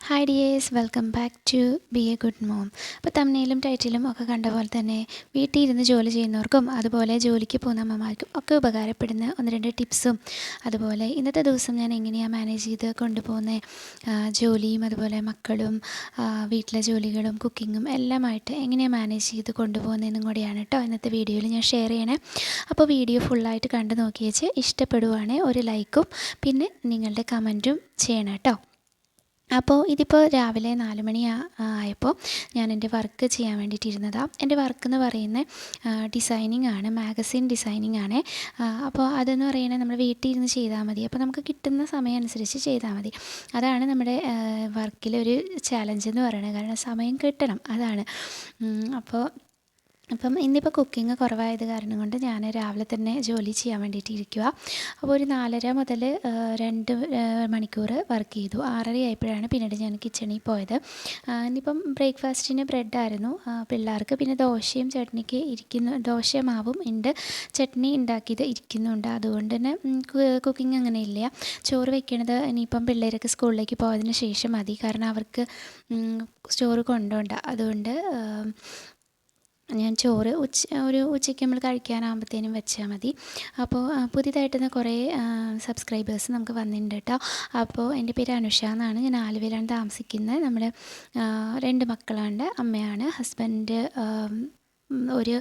Hi dears, welcome back to be a good mom. അപ്പോൾ തംബ്നെയിലും ടൈറ്റിലും ഒക്കെ കണ്ട പോലെ തന്നെ വീട്ടിൽ ഇരുന്ന് ജോലി ചെയ്യുന്നവർക്കും അതുപോലെ ജോലിക്ക് പോകുന്ന അമ്മമാർക്കും ഒക്കെ ഉപകാരപ്പെടുന്ന ഒന്ന് രണ്ട് ടിപ്സും, അതുപോലെ ഇന്നത്തെ ദിവസം ഞാൻ എങ്ങനെയാണ് മാനേജ് ചെയ്ത് കൊണ്ടുപോകുന്ന ജോലിയും അതുപോലെ മക്കളും വീട്ടിലെ ജോലികളും കുക്കിങ്ങും എല്ലാമായിട്ട് എങ്ങനെയാണ് മാനേജ് ചെയ്ത് കൊണ്ടുപോകുന്നതെന്നും കൂടിയാണ് കേട്ടോ ഇന്നത്തെ വീഡിയോയിൽ ഞാൻ ഷെയർ ചെയ്യണേ. അപ്പോൾ വീഡിയോ ഫുള്ളായിട്ട് കണ്ടു നോക്കിയേച്ച് ഇഷ്ടപ്പെടുവാണെങ്കിൽ ഒരു ലൈക്കും പിന്നെ നിങ്ങളുടെ കമൻറ്റും ചെയ്യണം കേട്ടോ. അപ്പോൾ ഇതിപ്പോൾ രാവിലെ 4 മണി ആയപ്പോൾ ഞാൻ എൻ്റെ വർക്ക് ചെയ്യാൻ വേണ്ടിയിട്ടിരുന്നതാണ്. എൻ്റെ വർക്ക് എന്ന് പറയുന്നത് ഡിസൈനിങ് ആണ്, മാഗസിൻ ഡിസൈനിങ് ആണ്. അപ്പോൾ അതെന്ന് പറയുന്നത് നമ്മൾ വീട്ടിൽ ഇരുന്ന് ചെയ്താൽ മതി. അപ്പോൾ നമുക്ക് കിട്ടുന്ന സമയം അനുസരിച്ച് ചെയ്താൽ മതി. അതാണ് നമ്മുടെ വർക്കിലൊരു ചാലഞ്ച് എന്ന് പറയുന്നത്. കാരണം സമയം കിട്ടണം, അതാണ്. അപ്പം ഇന്നിപ്പോൾ കുക്കിംഗ് കുറവായത് കാരണം കൊണ്ട് ഞാൻ രാവിലെ തന്നെ ജോലി ചെയ്യാൻ വേണ്ടിയിട്ട് ഇരിക്കുക. അപ്പോൾ ഒരു 4:30 മുതൽ 2 മണിക്കൂർ വർക്ക് ചെയ്തു. 6:30 ആയപ്പോഴാണ് പിന്നീട് ഞാൻ കിച്ചണിൽ പോയത്. ഇന്നിപ്പം ബ്രേക്ക്ഫാസ്റ്റിന് ബ്രെഡായിരുന്നു പിള്ളേർക്ക്. പിന്നെ ദോശയും ചട്നിക്ക് ദോശ മാവും ഉണ്ട്, ചട്നി ഉണ്ടാക്കിയത് ഇരിക്കുന്നുണ്ട്. അതുകൊണ്ട് തന്നെ കുക്കിംഗ് അങ്ങനെ ഇല്ല. ചോറ് വെക്കണത് ഇനിയിപ്പം പിള്ളേരൊക്കെ സ്കൂളിലേക്ക് പോയതിന് ശേഷം മതി. കാരണം അവർക്ക് ചോറ് കൊണ്ടുപോകണ്ട. അതുകൊണ്ട് ഞാൻ ചോറ് ഉച്ചയ്ക്ക് നമ്മൾ കഴിക്കാനാകുമ്പോഴത്തേനും വെച്ചാൽ മതി. അപ്പോൾ പുതിയതായിട്ട് കുറേ സബ്സ്ക്രൈബേഴ്സ് നമുക്ക് വന്നിട്ടുണ്ട് കേട്ടോ. അപ്പോൾ എൻ്റെ പേര് അനുഷ എന്നാണ്. ഞാൻ ആലുവയിലാണ് താമസിക്കുന്നത്. നമ്മൾ 2 മക്കളുണ്ട്, അമ്മയാണ്. ഹസ്ബൻഡ് ഒരു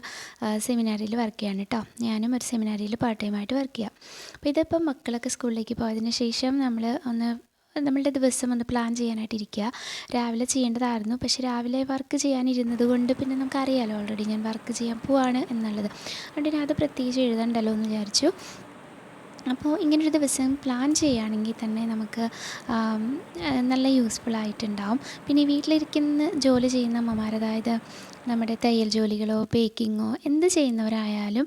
സെമിനാരിയിൽ വർക്ക് ചെയ്യാണ് കേട്ടോ. ഞാനും ഒരു സെമിനാരിയിൽ പാർട്ട് ടൈമായിട്ട് വർക്ക് ചെയ്യാം. അപ്പോൾ ഇതിപ്പം മക്കളൊക്കെ സ്കൂളിലേക്ക് പോയതിന് ശേഷം നമ്മളുടെ ദിവസം ഒന്ന് പ്ലാൻ ചെയ്യാനായിട്ടിരിക്കുക. രാവിലെ ചെയ്യേണ്ടതായിരുന്നു, പക്ഷേ രാവിലെ വർക്ക് ചെയ്യാനിരുന്നത് കൊണ്ട് പിന്നെ നമുക്കറിയാമല്ലോ ഓൾറെഡി ഞാൻ വർക്ക് ചെയ്യാൻ പോവാണ് എന്നുള്ളത്. അതുകൊണ്ട് ഞാൻ അത് പ്രത്യേകിച്ച് എഴുതണ്ടല്ലോ എന്ന് വിചാരിച്ചു. അപ്പോൾ ഇങ്ങനൊരു ദിവസം പ്ലാൻ ചെയ്യുകയാണെങ്കിൽ തന്നെ നമുക്ക് നല്ല യൂസ്ഫുൾ ആയിട്ടുണ്ടാവും. പിന്നെ വീട്ടിലിരിക്കുന്ന ജോലി ചെയ്യുന്ന അമ്മമാർ, അതായത് നമ്മുടെ തയ്യൽ ജോലികളോ ബേക്കിങ്ങോ എന്ത് ചെയ്യുന്നവരായാലും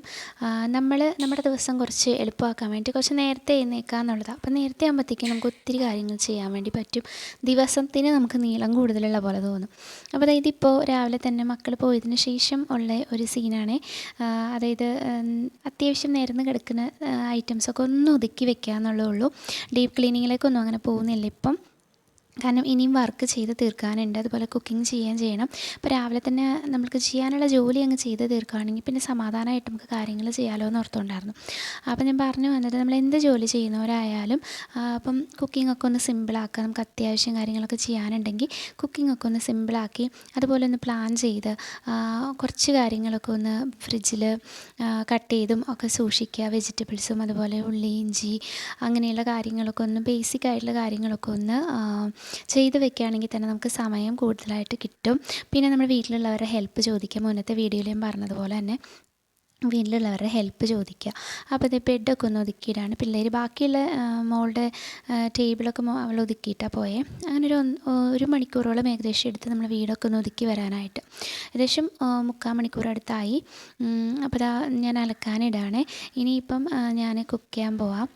നമ്മുടെ ദിവസം കുറച്ച് എളുപ്പമാക്കാൻ വേണ്ടി കുറച്ച് നേരത്തെ എഴുന്നേൽക്കുക എന്നുള്ളതാണ്. അപ്പോൾ നേരത്തെ ആകുമ്പോഴത്തേക്കും നമുക്ക് ഒത്തിരി കാര്യങ്ങൾ ചെയ്യാൻ വേണ്ടി പറ്റും. ദിവസത്തിന് നമുക്ക് നീളം കൂടുതലുള്ള പോലെ തോന്നും. അപ്പോൾ അതായത് ഇപ്പോൾ രാവിലെ തന്നെ മക്കൾ പോയതിന് ശേഷം ഉള്ള ഒരു സീനാണ്. അതായത് അത്യാവശ്യം നേർന്ന് കിടക്കുന്ന ഐറ്റംസൊക്കെ ഒന്ന് ഒതുക്കി വെക്കുക എന്നുള്ളതേ ഉള്ളൂ. ഡീപ്പ് ക്ലീനിങ്ങിലേക്കൊന്നും അങ്ങനെ പോകുന്നില്ല ഇപ്പം. കാരണം ഇനിയും വർക്ക് ചെയ്ത് തീർക്കാനുണ്ട്, അതുപോലെ കുക്കിംഗ് ചെയ്യണം. അപ്പോൾ രാവിലെ തന്നെ നമുക്ക് ചെയ്യാനുള്ള ജോലി അങ്ങ് ചെയ്ത് തീർക്കുകയാണെങ്കിൽ പിന്നെ സമാധാനമായിട്ട് നമുക്ക് കാര്യങ്ങൾ ചെയ്യാമല്ലോ എന്ന് ഓർത്തുകൊണ്ടായിരുന്നു. അപ്പോൾ ഞാൻ പറഞ്ഞു വന്നത്, നമ്മൾ എന്ത് ജോലി ചെയ്യുന്നവരായാലും അപ്പം കുക്കിങ്ങൊക്കെ ഒന്ന് സിമ്പിളാക്കുക. നമുക്ക് അത്യാവശ്യം കാര്യങ്ങളൊക്കെ ചെയ്യാനുണ്ടെങ്കിൽ കുക്കിങ്ങൊക്കെ ഒന്ന് സിമ്പിളാക്കി അതുപോലെ ഒന്ന് പ്ലാൻ ചെയ്ത് കുറച്ച് കാര്യങ്ങളൊക്കെ ഒന്ന് ഫ്രിഡ്ജിൽ കട്ട് ചെയ്തും ഒക്കെ സൂക്ഷിക്കുക. വെജിറ്റബിൾസും അതുപോലെ ഉള്ളി, ഇഞ്ചി അങ്ങനെയുള്ള കാര്യങ്ങളൊക്കെ ഒന്ന് ബേസിക് ആയിട്ടുള്ള കാര്യങ്ങളൊക്കെ ഒന്ന് ചെയ്ത് വെക്കുകയാണെങ്കിൽ തന്നെ നമുക്ക് സമയം കൂടുതലായിട്ട് കിട്ടും. പിന്നെ നമ്മൾ വീട്ടിലുള്ളവരുടെ ഹെൽപ്പ് ചോദിക്കുക. മുന്നത്തെ വീഡിയോയിൽ ഞാൻ പറഞ്ഞതുപോലെ തന്നെ വീട്ടിലുള്ളവരുടെ ഹെൽപ്പ് ചോദിക്കുക. അപ്പോൾ ഇത് ബെഡൊക്കെ ഒന്ന് ഒതുക്കിയിട്ടാണ് പിള്ളേർ, ബാക്കിയുള്ള മോളുടെ ടേബിളൊക്കെ അവൾ ഒതുക്കിയിട്ടാണ് പോയേ. അങ്ങനെ ഒരു മണിക്കൂറോളം ഏകദേശം എടുത്ത് നമ്മൾ വീടൊക്കെ ഒന്ന് ഒതുക്കി വരാനായിട്ട്. ഏകദേശം 3/4 മണിക്കൂർ അടുത്തായി. അപ്പോൾ ഞാൻ അലക്കാനിടാണ്. ഇനിയിപ്പം ഞാൻ കുക്ക് ചെയ്യാൻ പോവാം.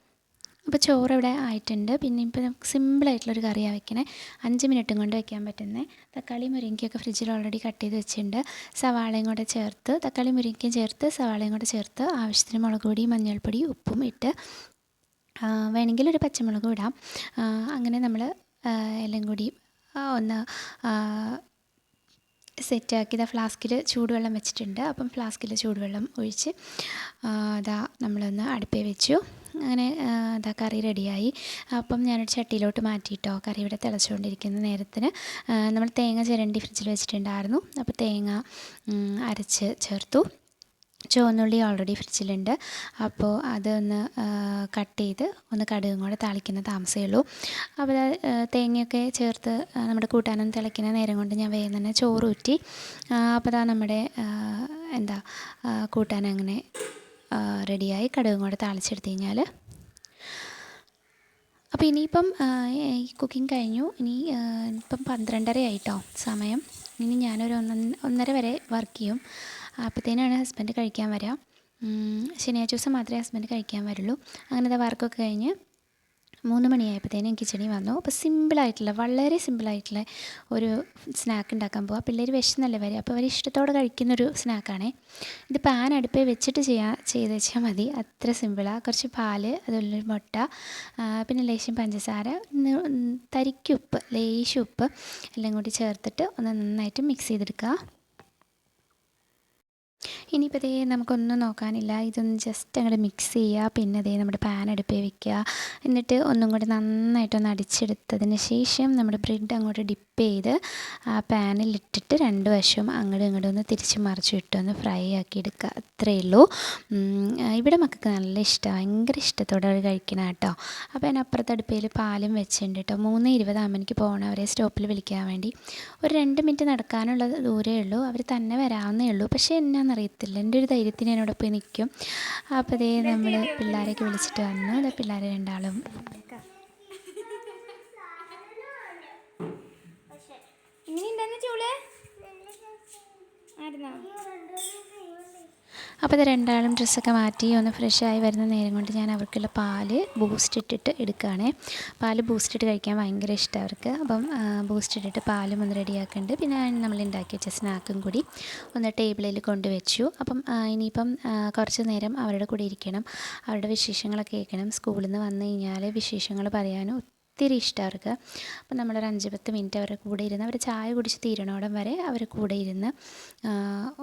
അപ്പോൾ ചോറ് ഇവിടെ ആയിട്ടുണ്ട്. പിന്നെ ഇപ്പോൾ നമുക്ക് സിമ്പിളായിട്ടുള്ളൊരു കറിയാണ് വെക്കണേ. 5 മിനിറ്റും കൊണ്ട് വെക്കാൻ പറ്റുന്നത്. തക്കാളി മുരിങ്ങയ്ക്കൊക്കെ ഫ്രിഡ്ജിൽ ഓൾറെഡി കട്ട് ചെയ്ത് വെച്ചിട്ടുണ്ട്. സവാളയും കൂടെ ചേർത്ത്, തക്കാളി മുരിങ്ങയ്ക്കും ചേർത്ത് സവാളയും കൂടെ ചേർത്ത് ആവശ്യത്തിന് മുളക് പൊടി, മഞ്ഞൾപ്പൊടി, ഉപ്പും ഇട്ട് വേണമെങ്കിൽ ഒരു പച്ചമുളകും ഇടാം. അങ്ങനെ നമ്മൾ എല്ലാം കൂടി ഒന്ന് സെറ്റാക്കി ഫ്ലാസ്കിൽ ചൂടുവെള്ളം വെച്ചിട്ടുണ്ട്. അപ്പം ഫ്ലാസ്കിൽ ചൂടുവെള്ളം ഒഴിച്ച് നമ്മളൊന്ന് അടുപ്പിൽ വെച്ചു. അങ്ങനെ കറി റെഡിയായി. അപ്പം ഞാനൊരു ചട്ടിയിലോട്ട് മാറ്റിയിട്ടോ. കറി ഇവിടെ തിളച്ചുകൊണ്ടിരിക്കുന്ന നേരത്തിന് നമ്മൾ തേങ്ങ ചിരണ്ടി ഫ്രിഡ്ജിൽ വെച്ചിട്ടുണ്ടായിരുന്നു. അപ്പോൾ തേങ്ങ അരച്ച് ചേർത്തു. ചുവന്നുള്ളി ഓൾറെഡി ഫ്രിഡ്ജിലുണ്ട്. അപ്പോൾ അതൊന്ന് കട്ട് ചെയ്ത് ഒന്ന് കടുകും കൂടെ താളിക്കുന്ന താമസമേ ഉള്ളൂ. അപ്പോൾ തേങ്ങയൊക്കെ ചേർത്ത് നമ്മുടെ കൂട്ടാനൊന്ന് തിളയ്ക്കുന്ന നേരം കൊണ്ട് ഞാൻ വേഗം തന്നെ ചോറ് ഊറ്റി. അപ്പോൾ നമ്മുടെ കൂട്ടാൻ അങ്ങനെ റെഡിയായി. കടുകും കൂടെ താളിച്ചെടുത്ത് കഴിഞ്ഞാൽ, അപ്പോൾ ഇനിയിപ്പം ഈ കുക്കിംഗ് കഴിഞ്ഞു. ഇപ്പം 12:30 ആയിട്ടോ സമയം. ഇനി ഞാനൊരു 1:30 വരെ വർക്ക് ചെയ്യും. അപ്പോഴത്തേനാണ് ഹസ്ബൻഡ് കഴിക്കാൻ വരിക. ശനിയാഴ്ച ദിവസം മാത്രമേ ഹസ്ബൻഡ് കഴിക്കാൻ വരുള്ളൂ. അങ്ങനെ വർക്കൊക്കെ കഴിഞ്ഞ് 3 മണിയായപ്പോഴത്തേനും കിച്ചണിൽ വന്നു. അപ്പോൾ സിമ്പിളായിട്ടുള്ള, വളരെ സിമ്പിളായിട്ടുള്ള ഒരു സ്നാക്ക് ഉണ്ടാക്കാൻ പോവാം. പിള്ളേർ വിശന്നല്ലേ വരിക, അപ്പോൾ അവർ ഇഷ്ടത്തോടെ കഴിക്കുന്നൊരു സ്നാക്കാണേ. ഇത് പാൻ അടുപ്പിൽ വെച്ചിട്ട് ചെയ്ത് വെച്ചാൽ മതി, അത്ര സിമ്പിളാണ്. കുറച്ച് പാല്, അതുപോലെ ഒരു മുട്ട, പിന്നെ ലേശം പഞ്ചസാര, തരിക്കുപ്പ്, ലേശം ഉപ്പ് എല്ലാം കൂടി ചേർത്തിട്ട് ഒന്ന് നന്നായിട്ട് മിക്സ് ചെയ്തെടുക്കുക. ഇനിയിപ്പോൾ ദേ നമുക്കൊന്നും നോക്കാനില്ല, ഇതൊന്ന് ജസ്റ്റ് അങ്ങോട്ട് മിക്സ് ചെയ്യുക. പിന്നെ ദേ നമ്മുടെ പാൻ അടുപ്പിൽ വെക്കുക. എന്നിട്ട് ഒന്നും കൂടി നന്നായിട്ടൊന്ന് അടിച്ചെടുത്തതിന് ശേഷം നമ്മുടെ ബ്രെഡ് അങ്ങോട്ട് ഡിപ്പ് ചെയ്ത് ആ പാനിലിട്ടിട്ട് 2 വശവും അങ്ങോട്ടും ഇങ്ങോട്ടും ഒന്ന് തിരിച്ച് മറിച്ച് ഇട്ടൊന്ന് ഫ്രൈ ആക്കി എടുക്കുക. അത്രയേ ഉള്ളൂ. ഇവിടെ മക്കൾക്ക് നല്ല ഇഷ്ടമാണ്, ഭയങ്കര ഇഷ്ടത്തോടെ അവർ കഴിക്കണം കേട്ടോ. അപ്പോൾ ഞാൻ അപ്പുറത്തെ അടുപ്പയിൽ പാലും വെച്ചിട്ടുണ്ട് കേട്ടോ. 3:20 ആകുമ്പോൾ എനിക്ക് പോകണം അവരെ സ്റ്റോപ്പിൽ വിളിക്കാൻ വേണ്ടി. ഒരു 2 മിനിറ്റ് നടക്കാനുള്ള ദൂരമേ ഉള്ളൂ, അവർ തന്നെ വരാവുന്നേ ഉള്ളൂ. പക്ഷേ എന്നാണെന്നറിയത്തില്ല, എൻ്റെ ഒരു ധൈര്യത്തിന് എന്നോട് പോയി നിൽക്കും. അപ്പോൾ അതേ നമ്മൾ പിള്ളേരെയൊക്കെ വിളിച്ചിട്ട് വന്നു. അതെ പിള്ളേർ രണ്ടാളും അപ്പോൾ അത് രണ്ടാളും ഡ്രസ്സൊക്കെ മാറ്റി ഒന്ന് ഫ്രഷായി വരുന്ന നേരം കൊണ്ട് ഞാൻ അവർക്കുള്ള പാല് ബൂസ്റ്റ് ഇട്ടിട്ട് എടുക്കുകയാണേ. പാല് ബൂസ്റ്റ് ഇട്ട് കഴിക്കാൻ ഭയങ്കര ഇഷ്ടമാണ് അവർക്ക്. അപ്പം ബൂസ്റ്റ് ഇട്ടിട്ട് പാലും ഒന്ന് റെഡിയാക്കുന്നുണ്ട്. പിന്നെ നമ്മൾ ഉണ്ടാക്കി വെച്ച സ്നാക്കും കൂടി ഒന്ന് ടേബിളിൽ കൊണ്ടുവച്ചു. അപ്പം ഇനിയിപ്പം കുറച്ച് നേരം അവരുടെ കൂടെ ഇരിക്കണം, അവരുടെ വിശേഷങ്ങളൊക്കെ കേൾക്കണം. സ്കൂളിൽ നിന്ന് വന്നു കഴിഞ്ഞാൽ വിശേഷങ്ങൾ പറയാനും ഒത്തിരി ഇഷ്ടമാണ് അവർക്ക്. അപ്പം നമ്മളൊരു 5-10 മിനിറ്റ് അവരുടെ കൂടെ ഇരുന്ന്, അവർ ചായ കുടിച്ച് തീരണോടം വരെ അവരുടെ കൂടെ ഇരുന്ന്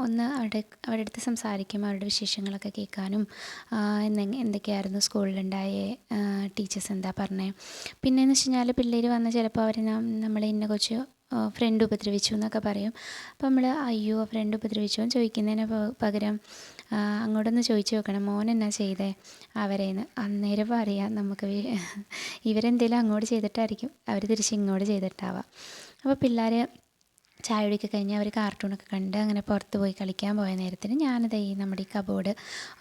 ഒന്ന് അവരുടെ അടുത്ത് സംസാരിക്കും, അവരുടെ വിശേഷങ്ങളൊക്കെ കേൾക്കാനും, എന്തൊക്കെയായിരുന്നു സ്കൂളിലുണ്ടായ, ടീച്ചേഴ്സ് എന്താ പറഞ്ഞത്. പിന്നെയെന്ന് വെച്ച് കഴിഞ്ഞാൽ പിള്ളേർ വന്ന് ചിലപ്പോൾ അവർ നമ്മളെ ഇന്ന കൊച്ച് ഫ്രണ്ട് ഉപദ്രവിച്ചു എന്നൊക്കെ പറയും. അപ്പോൾ നമ്മൾ അയ്യോ ഫ്രണ്ട് ഉപദ്രവിച്ചു എന്ന് ചോദിക്കുന്നതിന് പകരം അങ്ങോട്ടൊന്ന് ചോദിച്ചു നോക്കണം, മോൻ എന്നാ ചെയ്തേ അവരേന്ന്. അന്നേരം അറിയാം നമുക്ക് ഇവരെന്തെങ്കിലും അങ്ങോട്ട് ചെയ്തിട്ടായിരിക്കും അവർ തിരിച്ച് ഇങ്ങോട്ട് ചെയ്തിട്ടാവാം. അപ്പോൾ പിള്ളേർ ചായ കുടിയൊക്കെ കഴിഞ്ഞ് അവർ കാർട്ടൂണൊക്കെ കണ്ട് അങ്ങനെ പുറത്ത് പോയി കളിക്കാൻ പോയ നേരത്തിന് ഞാനത് നമ്മുടെ ഈ കബോർഡ്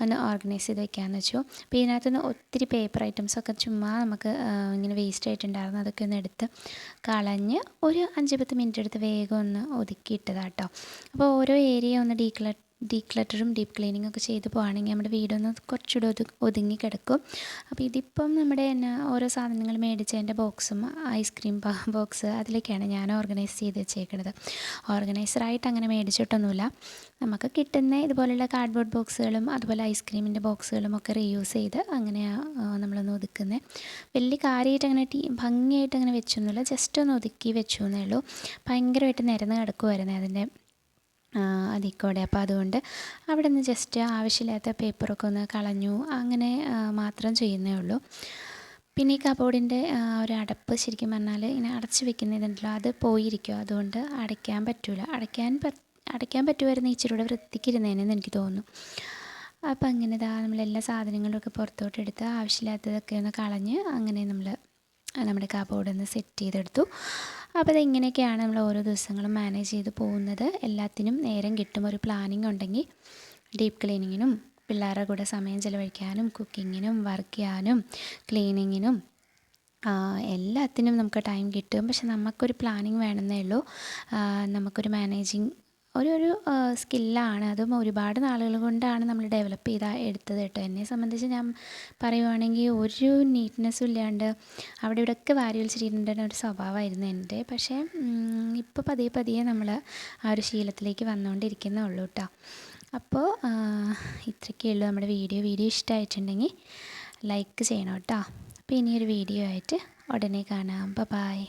ഒന്ന് ഓർഗനൈസ് ചെയ്ത് വെക്കാമെന്ന് വെച്ചു. അപ്പോൾ ഇതിനകത്തുനിന്ന് ഒത്തിരി പേപ്പർ ഐറ്റംസൊക്കെ ചുമ്മാ നമുക്ക് ഇങ്ങനെ വേസ്റ്റ് ആയിട്ടുണ്ടായിരുന്നു, അതൊക്കെ ഒന്ന് എടുത്ത് കളഞ്ഞ് ഒരു 5-10 മിനിറ്റ് എടുത്ത് വേഗം ഒന്ന് ഒതുക്കിയിട്ടതാണ് കേട്ടോ. അപ്പോൾ ഓരോ ഏരിയ ഒന്ന് ഡീക്ലറ്ററും ഡീപ്പ് ക്ലീനിങ്ങും ഒക്കെ ചെയ്ത് പോകുകയാണെങ്കിൽ നമ്മുടെ വീടൊന്ന് കുറച്ചുകൂടെ ഒതുങ്ങി കിടക്കും. അപ്പോൾ ഇതിപ്പം നമ്മുടെ ഓരോ സാധനങ്ങൾ മേടിച്ചതിൻ്റെ ബോക്സും ഐസ്ക്രീം ബോക്സ് അതിലൊക്കെയാണ് ഞാൻ ഓർഗനൈസ് ചെയ്ത് വെച്ചേക്കുന്നത്. ഓർഗനൈസറായിട്ട് അങ്ങനെ മേടിച്ചിട്ടൊന്നുമില്ല, നമുക്ക് കിട്ടുന്ന ഇതുപോലുള്ള കാർഡ്ബോർഡ് ബോക്സുകളും അതുപോലെ ഐസ്ക്രീമിൻ്റെ ബോക്സുകളും ഒക്കെ റീയൂസ് ചെയ്ത് അങ്ങനെയാണ് നമ്മളൊന്ന് ഒതുക്കുന്നത്. വലിയ കാര്യമായിട്ട് അങ്ങനെ ഭംഗിയായിട്ട് അങ്ങനെ വെച്ചൊന്നുമില്ല, ജസ്റ്റ് ഒന്ന് ഒതുക്കി വെച്ചു എന്നേ ഉള്ളൂ. ഭയങ്കരമായിട്ട് നിരന്ന് കിടക്കുമായിരുന്നു അതിൻ്റെ അതിക്കൂടെ. അപ്പോൾ അതുകൊണ്ട് അവിടെ നിന്ന് ജസ്റ്റ് ആവശ്യമില്ലാത്ത പേപ്പറൊക്കെ ഒന്ന് കളഞ്ഞു, അങ്ങനെ മാത്രം ചെയ്യുന്നേ ഉള്ളൂ. പിന്നെ ഈ കബോർഡിൻ്റെ ഒരു അടപ്പ് ശരിക്കും പറഞ്ഞാൽ ഇങ്ങനെ അടച്ച് വെക്കുന്നതുണ്ടല്ലോ, അത് പോയിരിക്കും, അതുകൊണ്ട് അടയ്ക്കാൻ പറ്റില്ല. അടയ്ക്കാൻ പറ്റുമായിരുന്നു ഇച്ചിരി കൂടെ വൃത്തിക്കിരുന്നേനെന്ന് എനിക്ക് തോന്നുന്നു. അപ്പോൾ അങ്ങനെ നമ്മളെല്ലാ സാധനങ്ങളൊക്കെ പുറത്തോട്ടെടുത്ത് ആവശ്യമില്ലാത്തതൊക്കെ ഒന്ന് കളഞ്ഞ് അങ്ങനെ നമ്മുടെ കബോർഡ് ഒന്ന് സെറ്റ് ചെയ്തെടുത്തു. അപ്പോൾ ഇങ്ങനെയൊക്കെയാണ് നമ്മൾ ഓരോ ദിവസങ്ങളും മാനേജ് ചെയ്ത് പോകുന്നത്. എല്ലാത്തിനും നേരം കിട്ടും, ഒരു പ്ലാനിങ് ഉണ്ടെങ്കിൽ ഡീപ്പ് ക്ലീനിങ്ങിനും പിള്ളേരുടെ കൂടെ സമയം ചിലവഴിക്കാനും കുക്കിങ്ങിനും വർക്ക് ചെയ്യാനും ക്ലീനിങ്ങിനും എല്ലാത്തിനും നമുക്ക് ടൈം കിട്ടും. പക്ഷെ നമുക്കൊരു പ്ലാനിങ് വേണമെന്നേ ഉള്ളൂ. നമുക്കൊരു മാനേജിങ് ഒരു സ്കില്ലാണ്, അതും ഒരുപാട് നാളുകൾ കൊണ്ടാണ് നമ്മൾ ഡെവലപ്പ് എടുത്തത് കേട്ടോ. എന്നെ സംബന്ധിച്ച് ഞാൻ പറയുവാണെങ്കിൽ ഒരു നീറ്റ്നെസ്സും ഇല്ലാണ്ട് അവിടെ ഇവിടെയൊക്കെ വാരി വലിച്ചിരിക്കേണ്ട ഒരു സ്വഭാവമായിരുന്നു എൻ്റെ. പക്ഷേ ഇപ്പോൾ പതിയെ നമ്മൾ ആ ഒരു ശീലത്തിലേക്ക് വന്നുകൊണ്ടിരിക്കുന്നേ ഉള്ളൂ കേട്ടോ. അപ്പോൾ ഇത്രയൊക്കെ ഉള്ളൂ നമ്മുടെ വീഡിയോ ഇഷ്ടമായിട്ടുണ്ടെങ്കിൽ ലൈക്ക് ചെയ്യണം കേട്ടോ. അപ്പോൾ ഇനിയൊരു വീഡിയോ ആയിട്ട് ഉടനെ കാണാം. ബൈ.